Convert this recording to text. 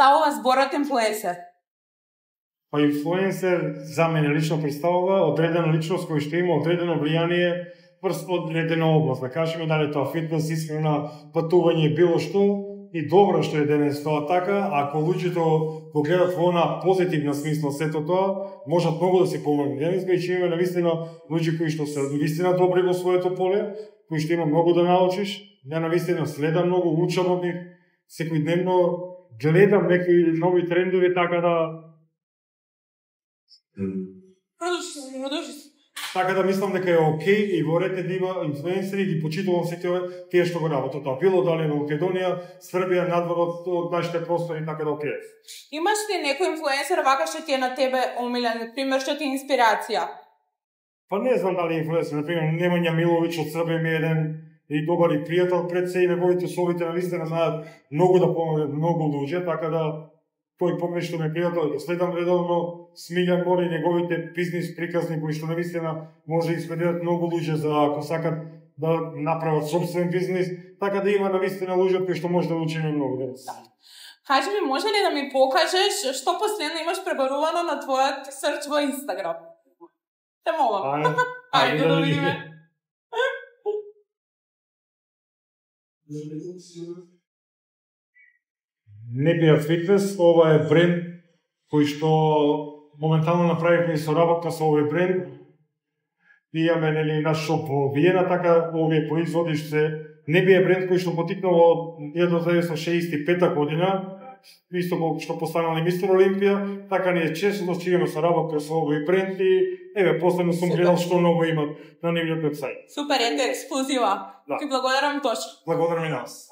представува зборот инфлуенсер? Па инфлуенсер за мене лично представува одредена личност која што има одредено влијание врз одредена област. Да кажеме дали тоа фитнес, исхрана, патување, било што, и добро што е денес тоа така, ако луѓето го гледат во она позитивна смисла сето тоа, можат многу да се помогнат. Денес га ќе имаме навистина луѓе кои што се навистина добри во своето поле, кои што има многу да научиш. Ја навистина следам многу, учам од нив, секојдневно гледам некои нови трендови, така да така да мислам дека е окей и во ред да има инфлуенсери, ги почитувам секој тие што го работат тоа. Било дали во Македонија, Србија, надвор од нашите простори, така да окей. Имаш ли некој инфлуенсер вака што ти е на тебе омилен, например, што ти е инспирација? Па не знам дали инфлуенсер, например, Немања Миловиќ од Србија ми е еден и добар и пријател пред се и неговите совети навистина знаат многу да помогнат многу луѓе, така да тој помни што ме пријател, следам редовно Смилјан Мори, неговите бизнис приказни кои што навистина може да инспирират многу луѓе за ако сакат да направат собствен бизнис, така да има навистина луѓе кои што може да учиме многу денес. Кажи ми, може ли да ми покажеш што последно имаш пребарувано на твојот серч во Инстаграм? Те молам. Ајде да видиме. Непија фитнес, ова е бренд кој што моментално направивме соработка со овој бренд. Имаме нели наш шоп во Виена, така овие производи што се Непија бренд кој што потикнува од 1965 година, исто што постанал мистер Олимпија, така ни е често достигано соработка со овој бренд и еве последно сум гледал што ново имат на нивниот вебсајт. Супер, ете ексклузива. Да. Ти благодарам Тош. Благодарам и нас.